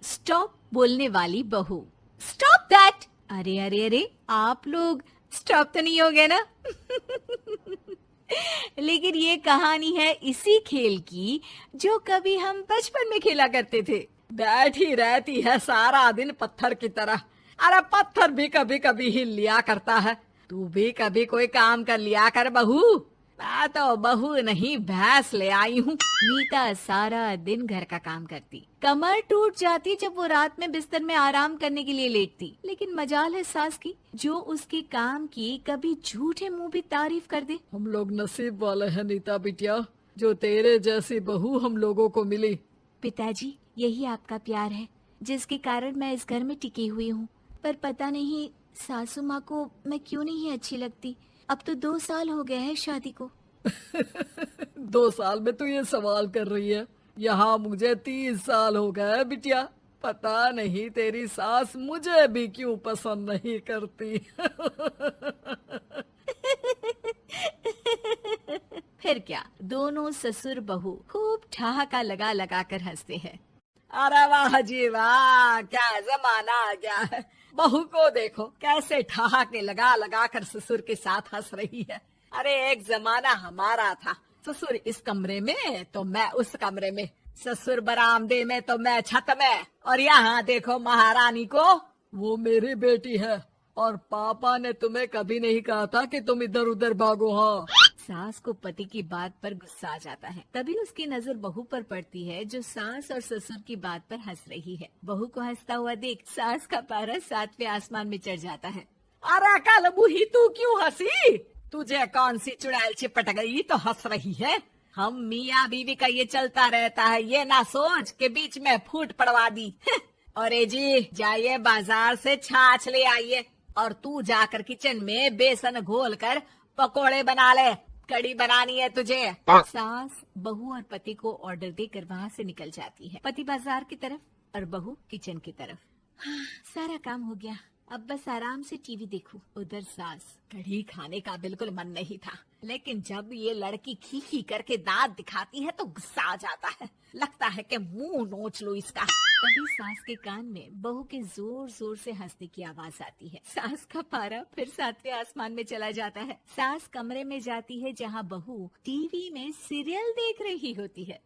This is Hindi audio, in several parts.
स्टॉप बोलने वाली बहू। Stop that. अरे अरे अरे, आप लोग स्टॉप तो नहीं हो गए ना? लेकिन ये कहानी है इसी खेल की जो कभी हम बचपन में खेला करते थे। बैठी रहती है सारा दिन पत्थर की तरह। अरे पत्थर भी कभी कभी हिल लिया करता है। तू भी कभी कोई काम कर लिया कर बहू। मैं तो बहू नहीं भैंस ले आई हूँ। नीता सारा दिन घर का काम करती, कमर टूट जाती जब वो रात में बिस्तर में आराम करने के लिए लेटती। लेकिन मजाल है सास की, जो उसके काम की कभी झूठे मुंह भी तारीफ कर दे। हम लोग नसीब वाले हैं नीता बिटिया, जो तेरे जैसी बहू हम लोगों को मिली। पिताजी, यही आपका प्यार है जिसके कारण मैं इस घर में टिकी हुई हूँ। पर पता नहीं सासू माँ को मैं क्यों नहीं अच्छी लगती। अब तो 2 साल हो गए हैं शादी को। 2 साल में तू ये सवाल कर रही है? यहाँ मुझे 30 साल हो गए बिटिया। पता नहीं तेरी सास मुझे भी क्यों पसंद नहीं करती। फिर क्या, दोनों ससुर बहू खूब ठहाका लगा लगा कर हंसते हैं। अरे वाह जी वाह, क्या जमाना आ गया है। बहू को देखो कैसे ठहाके लगा लगा कर ससुर के साथ हंस रही है। अरे एक जमाना हमारा था, ससुर इस कमरे में तो मैं उस कमरे में, ससुर बरामदे में तो मैं छत में। और यहाँ देखो महारानी को, वो मेरी बेटी है और पापा ने तुम्हें कभी नहीं कहा था कि तुम इधर उधर भागो। हाँ, सास को पति की बात पर गुस्सा आ जाता है। तभी उसकी नजर बहू पर पड़ती है जो सास और ससुर की बात पर हंस रही है। बहू को हंसता हुआ देख सास का पारा 7वें आसमान में चढ़ जाता है। अरे कल बुही तू क्यों हंसी? तुझे कौन सी चुड़ैल चिपट गई तो हंस रही है? हम मियाँ बीवी का ये चलता रहता है, ये ना सोच के बीच में फूट पड़वा दी। अरे जी जाइए बाजार से छाछ ले आइए और तू जाकर किचन में बेसन घोल कर पकोड़े बना ले, कड़ी बनानी है तुझे। सास बहू और पति को ऑर्डर देकर वहाँ से निकल जाती है। पति बाजार की तरफ और बहू किचन की तरफ। हाँ, सारा काम हो गया, अब बस आराम से टीवी देखूं। उधर सास, कढ़ी खाने का बिल्कुल मन नहीं था, लेकिन जब ये लड़की खी खी करके दांत दिखाती है तो गुस्सा आ जाता है। लगता है कि मुंह नोच लो इसका। तभी सास के कान में बहू के जोर जोर से हंसने की आवाज आती है। सास का पारा फिर 7वें आसमान में चला जाता है। सास कमरे में जाती है जहाँ बहू टीवी में सीरियल देख रही होती है।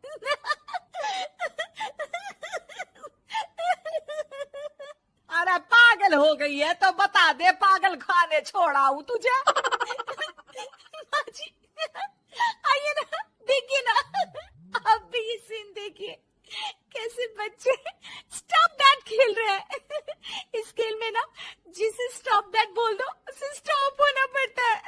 अरे पागल हो गई है तो बता दे, पागल खाने छोड़ाऊं तुझे? माँ जी, आइए ना, देखिए ना, आप भी ये सीन देखिए, कैसे बच्चे स्टॉप दैट खेल रहे हैं। इस खेल में ना जिसे स्टॉप दैट बोल दो उसे स्टॉप होना पड़ता है।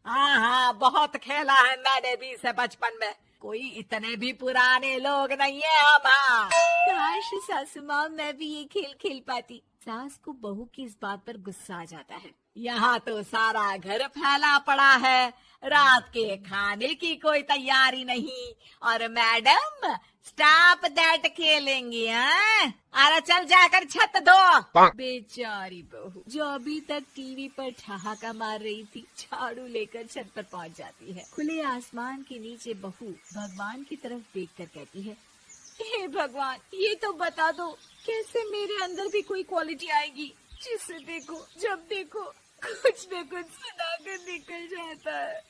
हाँ, बहुत खेला है मैंने भी इसे बचपन में। कोई इतने भी पुराने लोग नहीं है हम। काश सासू माँ मैं भी ये खेल खेल पाती। सास को बहू की इस बात पर गुस्सा आ जाता है। यहाँ तो सारा घर फैला पड़ा है, रात के खाने की कोई तैयारी नहीं, और मैडम स्टॉप दैट खेलेंगी। हैं? अरे चल जाकर छत धो। बेचारी बहू जो अभी तक टीवी पर ठहाका मार रही थी, झाड़ू लेकर छत पर पहुँच जाती है। खुले आसमान के नीचे बहू भगवान की तरफ देखकर कहती है, हे भगवान, ये तो बता दो कैसे मेरे अंदर भी कोई क्वालिटी आएगी जिसे देखो जब देखो कुछ न कुछ सुनाकर निकल जाता है।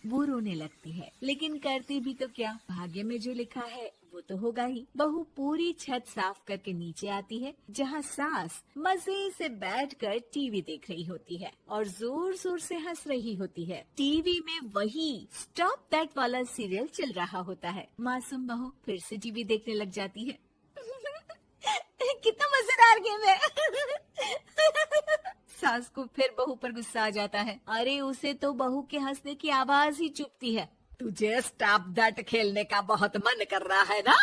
वो रोने लगती है, लेकिन करती भी तो क्या, भाग्य में जो लिखा है वो तो होगा ही। बहू पूरी छत साफ करके नीचे आती है जहाँ सास मजे से बैठकर टीवी देख रही होती है और जोर जोर से हंस रही होती है। टीवी में वही स्टॉप दैट वाला सीरियल चल रहा होता है। मासूम बहू फिर से टीवी देखने लग जाती है। कितना मजेदार गेम है। सास को फिर बहू पर गुस्सा आ जाता है। अरे उसे तो बहू के हंसने की आवाज ही चुभती है। तुझे स्टॉप दैट खेलने का बहुत मन कर रहा है ना?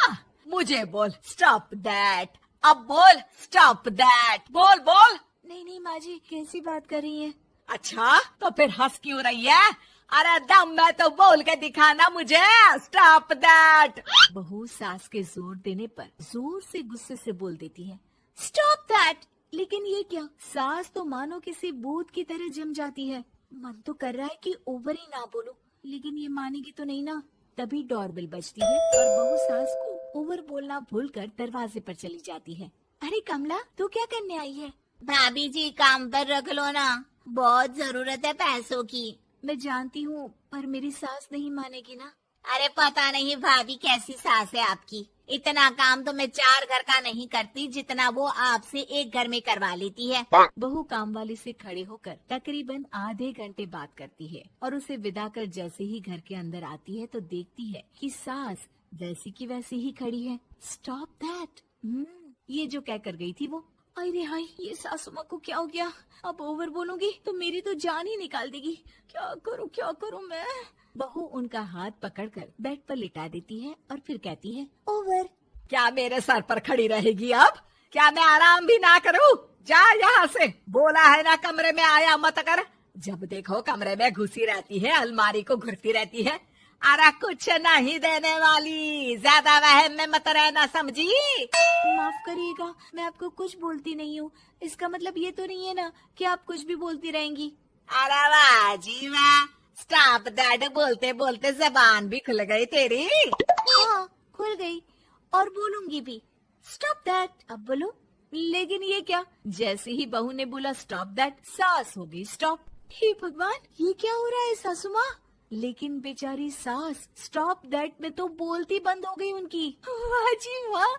मुझे बोल स्टॉप दैट, अब बोल स्टॉप दैट, बोल बोल। नहीं नहीं माँ जी, कैसी बात कर रही हैं? अच्छा तो फिर हंस क्यों रही है? अरे दम में तो बोल के दिखाना मुझे स्टॉप दैट। बहू सास के जोर देने पर जोर से गुस्से से बोल देती है, स्टॉप दैट। लेकिन ये क्या, सास तो मानो किसी भूत की तरह जम जाती है। मन तो कर रहा है कि ओवर ही ना बोलूं, लेकिन ये मानेगी तो नहीं ना। तभी डोरबेल बजती है और बहू सास को ओवर बोलना भूलकर दरवाजे पर चली जाती है। अरे कमला, तू क्या करने आई है? भाभी जी काम पर रख लो ना, बहुत जरूरत है पैसों की। मैं जानती हूँ, पर मेरी सास नहीं मानेगी ना। अरे पता नहीं भाभी कैसी सास है आपकी, इतना काम तो मैं 4 घर का नहीं करती जितना वो आपसे एक घर में करवा लेती है। बहू काम वाली से खड़े होकर तकरीबन आधे घंटे बात करती है और उसे विदा कर जैसे ही घर के अंदर आती है तो देखती है कि सास वैसी की वैसी ही खड़ी है। Stop that. ये जो कह कर गई थी वो। अरे हाय, ये सासू माँ को क्या हो गया? अब ओवर बोलूंगी तो मेरी तो जान ही निकाल देगी। क्या करूँ मैं? बहू उनका हाथ पकड़कर बेड पर लिटा देती है और फिर कहती है, ओवर। क्या मेरे सर पर खड़ी रहेगी अब? क्या मैं आराम भी ना करूं? जा यहाँ से, बोला है ना कमरे में आया मत कर। जब देखो कमरे में घुसी रहती है, अलमारी को घुरती रहती है। अरे कुछ नहीं देने वाली, ज्यादा वहम में मत रहना, समझी? माफ करिएगा, मैं आपको कुछ बोलती नहीं हूँ। इसका मतलब ये तो नहीं है ना कि आप कुछ भी बोलती रहेंगी। अरे वाह जी वाह, स्टॉप दैट बोलते बोलते जबान भी खुल गई तेरी। हाँ, खुल गई और बोलूंगी भी। Stop that. अब बोलो। लेकिन ये क्या? जैसे ही बहू ने बोला स्टॉप दैट, सास हो गई स्टॉप। हे भगवान, ये क्या हो रहा है सासू माँ? लेकिन बेचारी सास स्टॉप दैट में तो बोलती बंद हो गई उनकी। वाह जी वाह,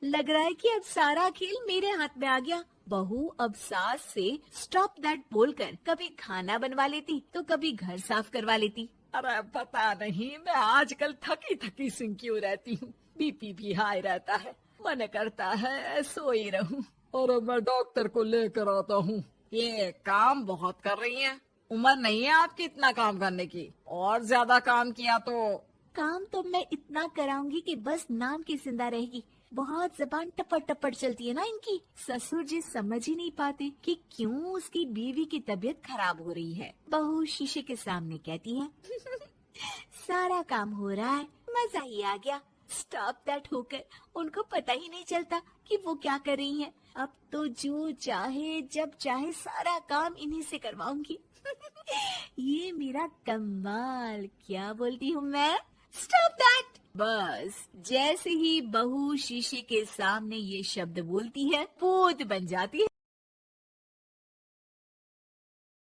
लग रहा है कि अब सारा खेल मेरे हाथ में आ गया। बहू अब सास से स्टॉप दैट बोलकर कभी खाना बनवा लेती तो कभी घर साफ करवा लेती। अरे पता नहीं, मैं आजकल थकी थकी सी क्यों रहती हूँ। बीपी भी हाई रहता है, मन करता है सोई रहूं। और मैं डॉक्टर को लेकर आता हूँ। ये काम बहुत कर रही हैं। उम्र नहीं है आपकी इतना काम करने की, और ज्यादा काम किया तो। काम तो मैं इतना कराऊंगी कि बस नाम की जिंदा रहेगी। बहुत जबान टपट टपट चलती है ना इनकी। ससुर जी समझ ही नहीं पाते कि क्यों उसकी बीवी की तबीयत खराब हो रही है। बहू शीशे के सामने कहती है, सारा काम हो रहा है, मजा ही आ गया। स्टॉप दैट होकर उनको पता ही नहीं चलता कि वो क्या कर रही हैं। अब तो जो चाहे जब चाहे सारा काम इन्हीं से करवाऊंगी। ये मेरा कमाल। क्या बोलती हूँ मैं? Stop that. बस जैसे ही बहू शीशे के सामने ये शब्द बोलती है, भूत बन जाती है।